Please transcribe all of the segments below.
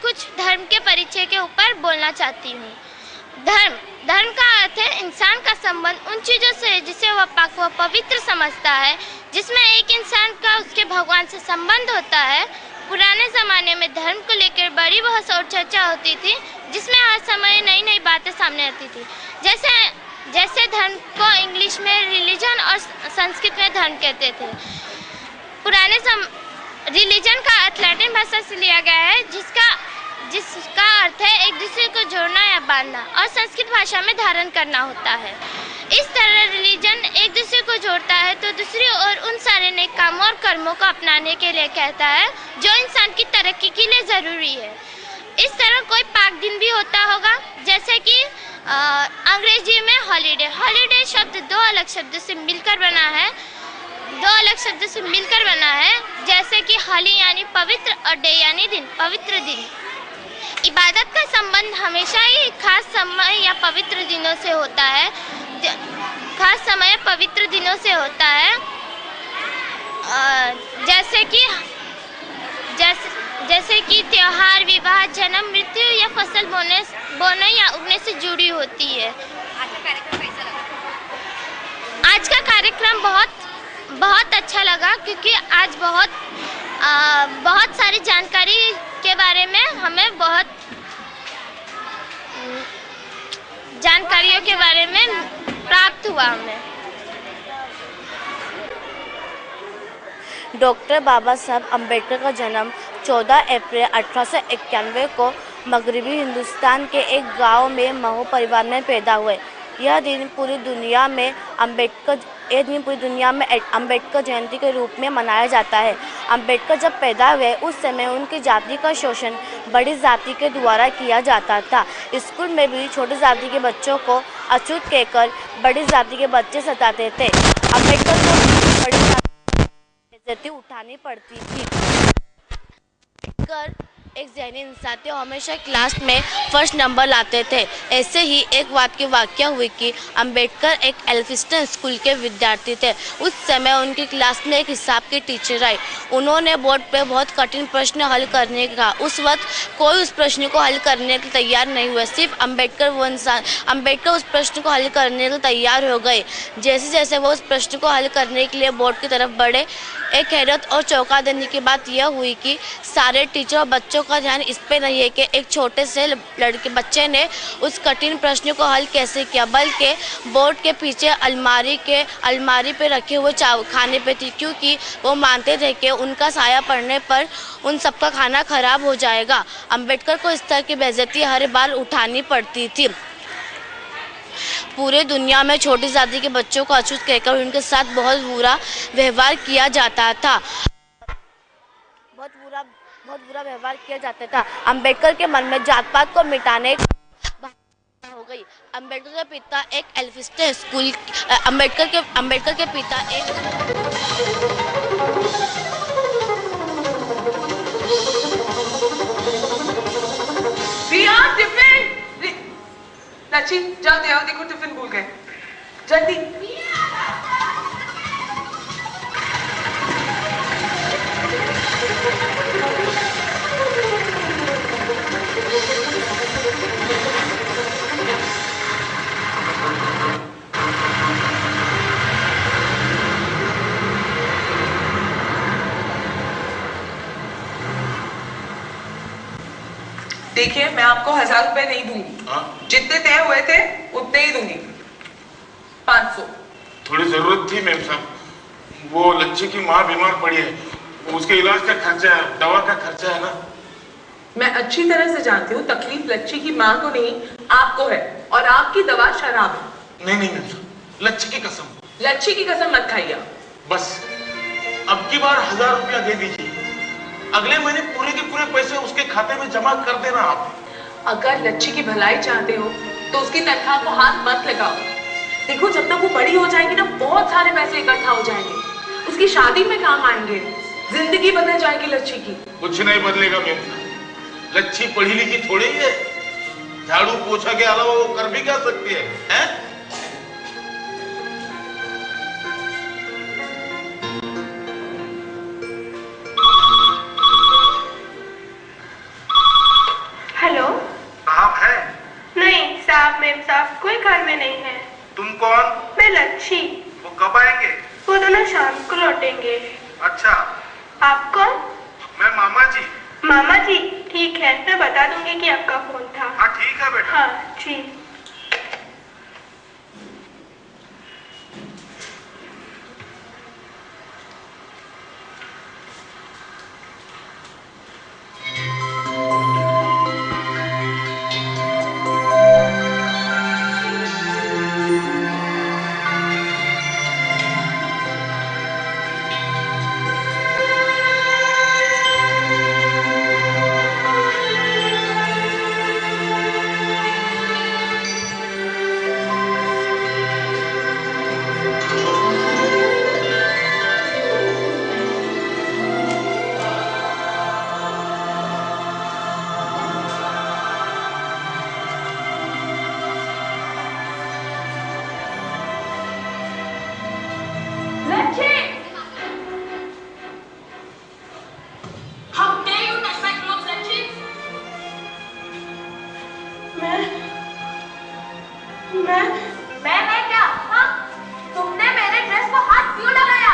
कुछ धर्म के परिचय के ऊपर बोलना चाहती हूँ। धर्म का अर्थ है इंसान का संबंध उन चीज़ों से जिसे वह पाक व पवित्र समझता है, जिसमें एक इंसान का उसके भगवान से संबंध होता है। पुराने ज़माने में धर्म को लेकर बड़ी बहस और चर्चा होती थी, जिसमें हर समय नई नई बातें सामने आती थी। जैसे धर्म को इंग्लिश में रिलीजन और संस्कृत में धर्म कहते थे। रिलीजन का अर्थ लैटिन भाषा से लिया गया है, जिसका अर्थ है एक दूसरे को जोड़ना या बांधना, और संस्कृत भाषा में धारण करना होता है। इस तरह रिलीजन एक दूसरे को जोड़ता है तो दूसरी ओर उन सारे नेक कामों और कर्मों को अपनाने के लिए कहता है जो इंसान की तरक्की के लिए ज़रूरी है। इस तरह कोई पाक दिन भी होता होगा, जैसे कि अंग्रेजी में हॉलीडे शब्द दो अलग शब्दों से मिलकर बना है, जैसे कि हॉली यानी पवित्र और डे यानी दिन, पवित्र दिन। इबादत का संबंध हमेशा ही खास समय या पवित्र दिनों से होता है, जैसे कि त्योहार, विवाह, जन्म, मृत्यु या फसल बोने या उगने से जुड़ी होती है। आज का कार्यक्रम कैसा लगा? आज का कार्यक्रम बहुत अच्छा लगा, क्योंकि आज बहुत सारी जानकारी के बारे में हमें जानकारियों के बारे में प्राप्त हुआ हमें। डॉक्टर बाबा साहब अम्बेडकर का जन्म 14 अप्रैल 1891 को मगरबी हिंदुस्तान के एक गांव में महू परिवार में पैदा हुए। यह दिन पूरी दुनिया में अम्बेडकर जयंती के रूप में मनाया जाता है। अम्बेडकर जब पैदा हुए उस समय उनकी जाति का शोषण बड़ी जाति के द्वारा किया जाता था। स्कूल में भी छोटी जाति के बच्चों को अछूत कहकर बड़ी जाति के बच्चे सताते थे। अम्बेडकर को बड़ी जाति की बेइज्जती उठानी पड़ती थी। अम्बेडकर एक ज़हनी इंसान थे, हमेशा क्लास में फर्स्ट नंबर लाते थे। ऐसे ही एक बात की वाक़या हुई कि अम्बेडकर एक एल्फिस्टन स्कूल के विद्यार्थी थे। उस समय उनकी क्लास में एक हिसाब की टीचर आई। उन्होंने बोर्ड पे बहुत कठिन प्रश्न हल करने का। उस वक्त कोई उस प्रश्न को हल करने के तैयार नहीं हुआ, सिर्फ अम्बेडकर उस प्रश्न को हल करने के तैयार हो गए। जैसे जैसे वो उस प्रश्न को हल करने के लिए बोर्ड की तरफ बढ़े, एक हैरत और चौंका देने की बात यह हुई कि सारे टीचर और बच्चों का ध्यान इस पे नहीं है कि एक छोटे से बच्चे ने उस कठिन प्रश्न को हल कैसे किया, बल्कि बोर्ड के पीछे अलमारी पे रखे हुए खाने पे थी, क्योंकि वो मानते थे कि उनका साया पड़ने पर उन सबका खाना खराब हो जाएगा। अम्बेडकर को इस तरह की बेइज्जती हर बार उठानी पड़ती थी। पूरे दुनिया में छोटी जाति के बच्चों को अछूत कहकर उनके साथ बहुत बुरा व्यवहार किया जाता था। बहुत बुरा व्यवहार किया जाता था। अम्बेडकर के मन में जात पात को मिटाने हो गई। अम्बेडकर के पिता एक एल्फिस्टन स्कूल अम्बेडकर के पिता एक लाची जाओ दे आओ, देखो टिफिन भूल गए, जल्दी। देखिए, मैं आपको 1000 रुपए नहीं दूंगी। जितने तय हुए थे उतने ही दूंगी। 500। थोड़ी जरूरत थी मैम साहब, वो लच्छी की माँ बीमार पड़ी है, उसके इलाज का खर्चा है, दवा का खर्चा है ना। मैं अच्छी तरह से जानती हूँ तकलीफ लच्छी की माँ को नहीं आपको है, और आपकी दवा शराब है। नहीं मैम साहब, लच्छी की कसम। लच्छी की कसम मत खाइए। बस अब की बार 1000 रुपया दे दीजिए, अगले महीने पूरे के पूरे पैसे उसके खाते में जमा कर देना आप। अगर लच्छी की भलाई चाहते हो तो उसकी तनख्वाह को हाथ मत लगाओ। देखो, जब तक वो बड़ी हो जाएगी ना, बहुत सारे पैसे इकट्ठा हो जाएंगे, उसकी शादी में काम आएंगे, जिंदगी बदल जाएगी लच्छी की। कुछ नहीं बदलेगा मैम साहब, लच्छी पढ़ी लिखी थोड़ी है, झाड़ू पोछा के अलावा वो कर भी क्या सकती है? मेम साहब कोई घर में नहीं है। तुम कौन? मैं लच्छी। वो कब आएंगे? वो दोनों शाम को लौटेंगे। अच्छा। आप कौन? मैं मामा जी। मामा जी, ठीक है, मैं बता दूंगी कि आपका फोन था। हाँ ठीक है बेटा। हाँ जी। मैं क्या? हाँ? तुमने मेरे ड्रेस को हाथ क्यों लगाया?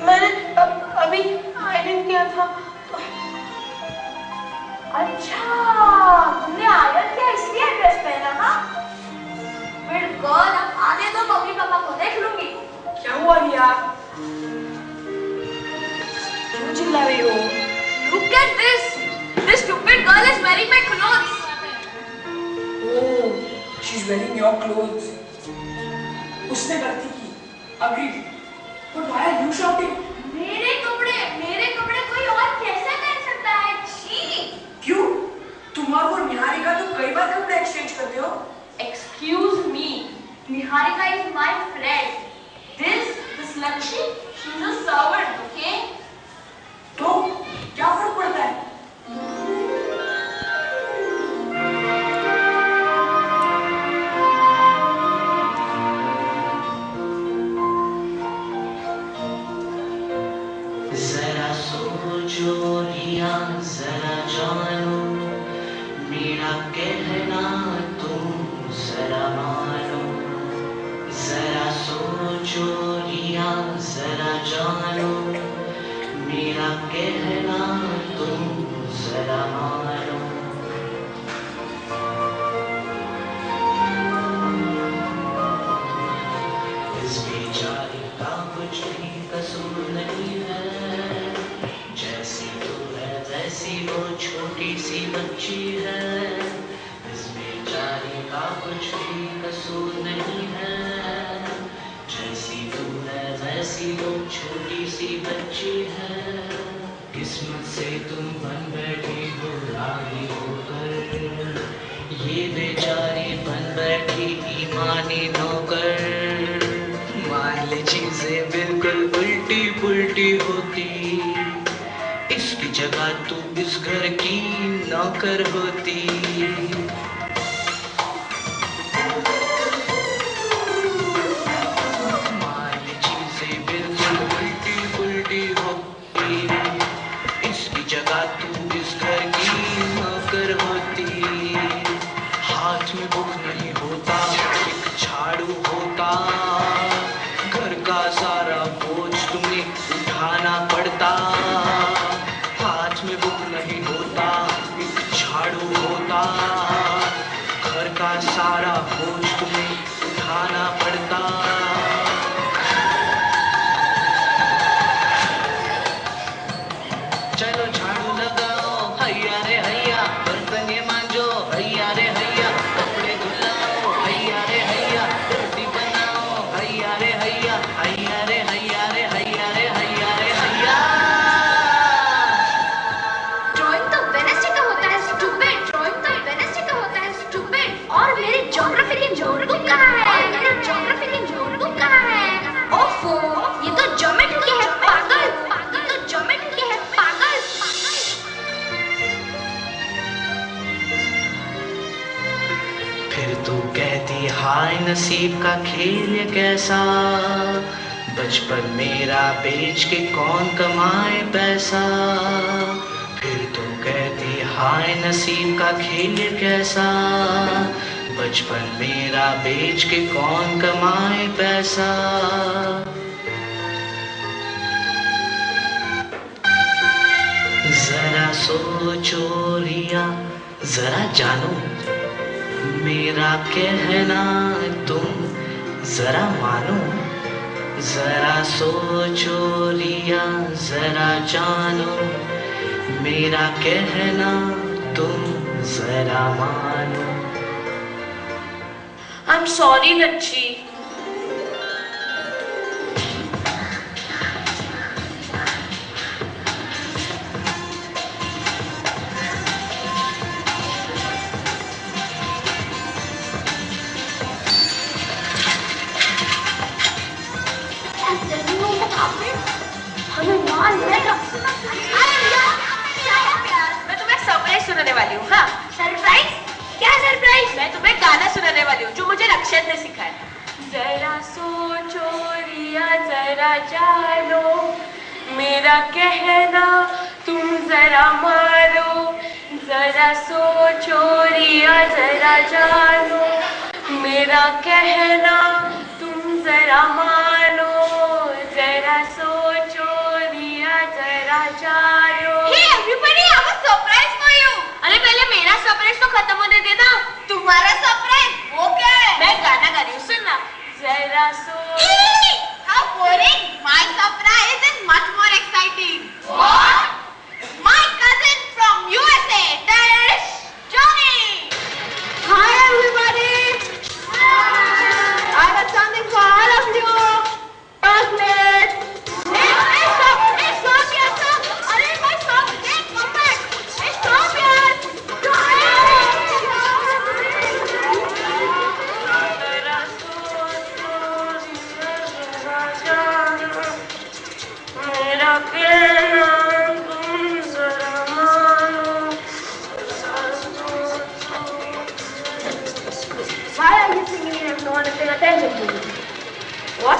मैंने अभी आयरन किया था। अच्छा, तुमने आयरन किया इसलिए ड्रेस पहना? हाँ? फिर गर्ल, अब आने दो, मम्मी पापा को देख लूंगी। क्या हुआ रिया? क्यों चिल्ला रही हो? Look at this! This stupid girl is wearing my clothes. Oh, she's wearing your clothes. उसने गलती की। Agreed. But why are you shouting? मेरे कपड़े कोई और कैसे पहन सकता है? छी! क्यों? तुम और वो निहारिका तो कई बार कपड़े एक्सचेंज करते हो। Excuse me, Niharika is my friend. This Lakshmi, she's a servant, okay? तो क्या फर्क पड़ता है? जरा सोचो रिया, जरा जानो, मेरा कहना तुम जरा मानो। जरा सोचो रिया, जरा जानो, मेरा कहना तुम जरा मानो। इस बेचारे का कुछ भी कसूर नहीं है, जैसी तू है वैसी वो छोटी सी बच्ची है। इस बेचारे का कुछ भी कसूर नहीं है, जैसी तू है वैसी वो छोटी सी बच्ची है। किस्मत से तुम बन बैठी हो राही होकर, ये बेचारी बन बैठी ईमानी नौकर। मान ले चीजें बिल्कुल उल्टी पुल्टी होती, इसकी जगह तू इस घर की नौकर होती। मान ले चीजें बिल्कुल उल्टी पुल्टी होती, इसकी जगह तू इस घर की नौकर होती। हाथ में बुक नहीं होता, एक झाड़ू होता, घर का सारा बोझ तुम्हें उठाना पड़ता। हाथ में बुक नहीं होता, एक झाड़ू होता, घर का सारा बोझ तुम्हें उठाना पड़ता। चलो झाड़ू लगाओ, हैया रे हैया, बर्तन ये मांजो, हैया रे हैया, कपड़े धुलाओ, हैया रे हैया, रोटी बनाओ, हैया रे हैया, हैया रे हैया रे हैया रे हैया रे हैया। ड्राइंग तो वेनेसडे का होता है स्टूपिड। ड्राइंग तो वेनेसडे का होता है स्टूपिड। और मेरी ज्योग्राफी की नोटबुक कहाँ है? मेरी ज्योग्राफी की नोटबुक कहाँ है? ओफो, ये तो ज्योमेट्री की है पागल। ये तो ज्योमेट्री की है पागल। फिर तू कहती हाय नसीब का खेल ये कैसा, बचपन मेरा बेच के कौन कमाए पैसा। फिर तू कहती हाय नसीब का खेल कैसा, बचपन मेरा बेच के कौन कमाए पैसा। जरा सोचो रिया, जरा जानो मेरा कहना तुम जरा मानो। जरा सोचो रिया, जरा जानो मेरा कहना तुम जरा मानो। I'm sorry लच्छी। मैं तुम्हें सरप्राइज सुनाने वाली हूँ। हाँ, सरप्राइज? क्या सरप्राइज? मैं तुम्हें गाना सुनाने वाली हूँ जो मुझे रक्षित ने सिखाया। जरा सोचो रिया, जरा जानो मेरा कहना तुम जरा मानो। जरा सोचो रिया, जरा जानो मेरा कहना तुम जरा मानो। जरा सोचो रिया, जरा जानो। Hey everybody, I have a surprise for you. अरे पहले मेरा सरप्राइज तो खत्म होने देना। तुम्हारा सरप्राइज वो क्या है? मैं गाना गा रही हूँ, सुनना। जरा सोच। How boring! My surprise is much more exciting. What? My cousin from USA, that is Johnny. Hi everybody. I got something for all of you. Chocolate. Hey, stop here, stop! अरे my stop! Hey, come back! Hey, stop here! जरा सोचो रिया, जरा जानो मेरा कहना तुम जरा मानो। Why are you singing if no one is paying attention to you? What?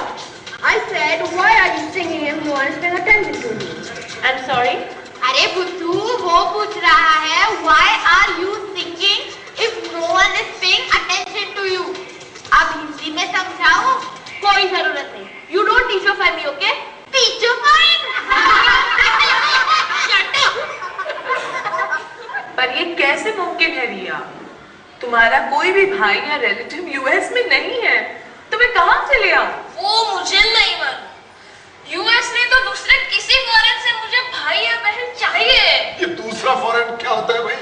I said, why are you singing if no one is paying attention to you? I'm sorry. अरे बुद्धू, वो पूछ रहा है Why are you singing if no one is paying attention to you? अब हिंदी में समझाओ? कोई जरूरत नहीं। You don't teach your family, okay? Teach your mind. Shut up. पर ये कैसे मुमकिन है रिया? तुम्हारा कोई भी भाई या रिलेटिव यूएस में नहीं है, तुम्हें कहाँ से ले आऊं? वो मुझे नहीं मालूम। यूएस नहीं तो दूसरे किसी फॉरेन से मुझे भाई या बहन चाहिए। ये दूसरा फॉरेन क्या होता है भाई?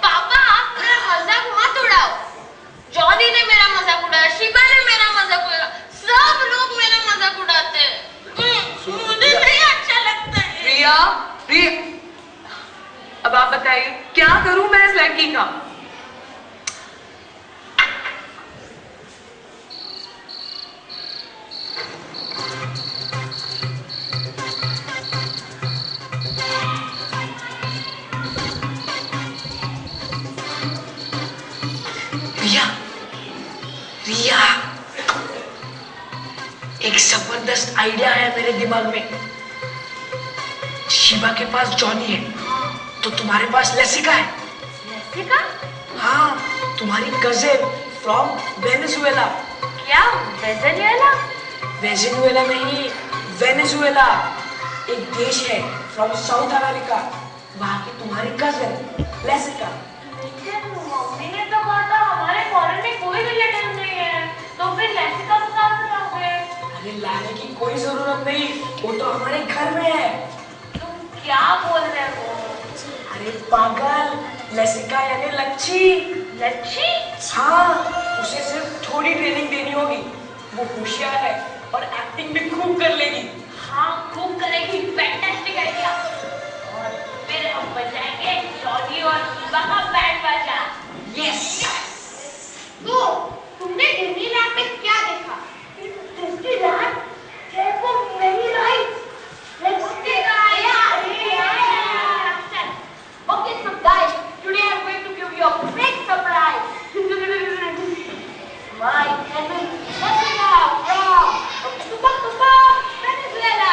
पापा आप मेरा मजाक मत उड़ाओ। जॉनी ने मेरा मजाक उड़ाया, शिबा ने मेरा मजाक उड़ाया, सब लोग मेरा मजाक उड़ाते हैं। मुझे नहीं अच्छा लगता है। रिया, रिया, अब आप बताइए क्या करूं मैं इस लड़की का? रिया, रिया, एक जबरदस्त आइडिया है मेरे दिमाग में। शिबा के पास जॉनी है, तो तुम्हारे पास लेसिका है। लेसिका? हाँ, तुम्हारी कजिन फ्रॉम वेनेजुएला। क्या वेनेजुएला? वेनेजुएला नहीं, वेनेजुएला एक देश है फ्रॉम साउथ अमेरिका। वहाँ की तुम्हारी कजिन लेसिका। मम्मी ने तो कहा था हमारे फॉरेन में कोई रिलेटिव नहीं है, तो फिर लेसिका को कहाँ से लाओगे? अरे लाने की कोई जरूरत नहीं, वो तो हमारे घर में है। तुम क्या बोल रहे हो? अरे पागल, लेसिका यानी लच्छी। लच्छी? हाँ, उसे सिर्फ थोड़ी ट्रेनिंग देनी होगी। वो होशियार है और एक्टिंग भी खूब कर लेगी। हाँ, खूब करेगी। Fantastic idea. और फिर हम बजाएंगे जॉनी और शिबा का बैंड बाजा। यस। तो तुमने डिज्नीलैंड में क्या देखा? डिज्नीलैंड? देखो मेरी right. Let's take a Okay, so guys, today I'm going to give you a big surprise. My cousin Jessica from Venezuela.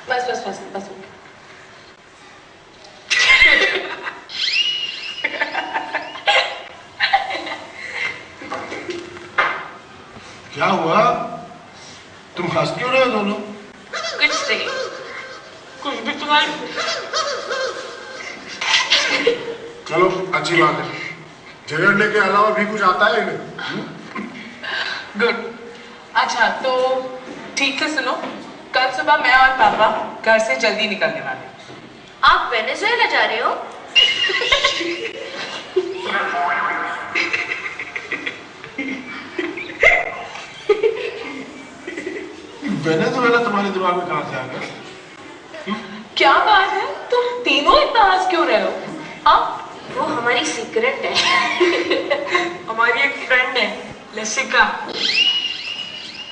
बस बस बस बस। क्या हुआ? तुम हंस क्यों रहे हो दोनों? कुछ नहीं, कुछ भी तुम्हारी। चलो अच्छी बात है, झगड़ने के अलावा भी कुछ आता है इन्हें। गुड। अच्छा तो ठीक है, सुनो, कल सुबह मैं और पापा घर से जल्दी निकलने वाले हैं। आप वेनेजुएला जा रहे हो? वेनेजुएला तुम्हारे दिमाग में कहां से आ गया? क्या बात है, तुम तीनों इतना हंस क्यों रहे हो? हाँ, वो हमारी सीक्रेट है। हमारी एक फ्रेंड है लसिका।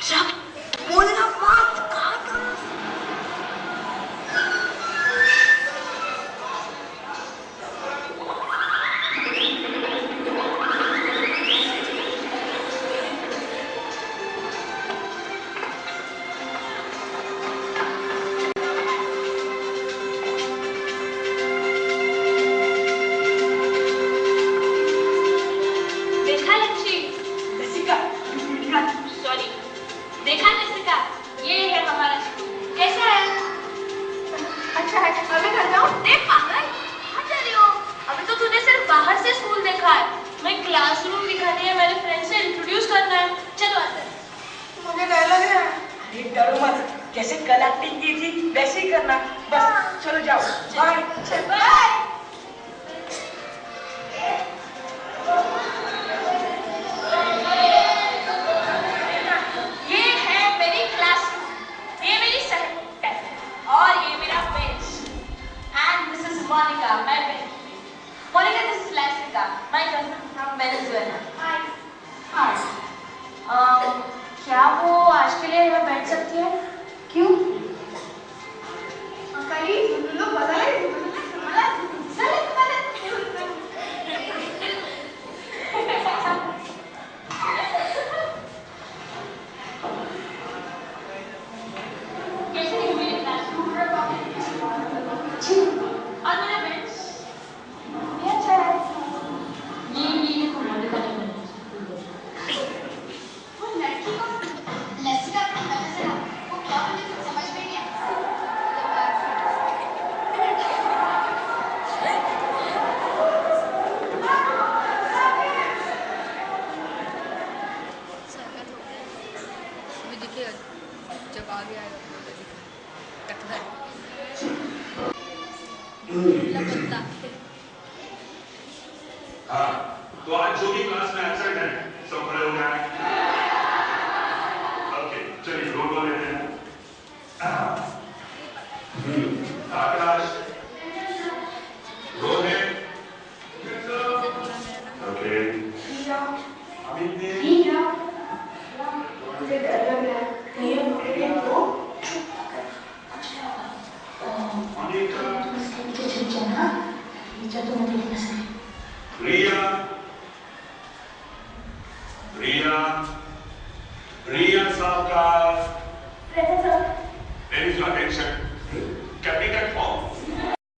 जब बोलना मत, कहा था? देखा लक्ष्मी, लसिका, सॉरी, देखा लसिका, ये है हमारा स्कूल, कैसा है? अच्छा है, अभी घर जाओ। देख पागल, कहाँ जा रही हो? अभी तो तूने सिर्फ बाहर से स्कूल देखा है। मैं क्लासरूम दिखानी है, मेरे फ्रेंड से इंट्रोड्यूस करना है। चलो अंदर। मुझे डर लग रहा है। अरे डरो मत, जैसे कल एक्टिंग की थी वैसे ही करना। बस चलो जाओ, बाय। बाय। ये है मेरी क्लासरूम, ये मेरी सहकर्मी और ये मेरा bench. And this is Monica, my bench. Monica, this is Lasika, my cousin from Venezuela. Hi. क्या वो आज के लिए यहाँ बैठ सकती है? क्यों? कैसे नहीं मेरे क्लासरूम और मेरा बेंच ये अच्छा है। ये देखो मोनिका ने वो लड़की को लसिका अपने मजे से वो क्या बोले कुछ समझ में नहीं आया। जब आगे आएगा हाँ, तो आज जो भी क्लास में एब्सेंट है सब खड़े हो जाए। ओके, चलिए रोल कॉल लेते हैं। आकाश, रोहित, ओके, अमित ने, मुझे डर लग रहा है, कहीं हम पकड़ गए तो मोनिका, मुझे चल जाना, नीचे तो मुझे नहीं सके। रिया, रिया, रिया साहब का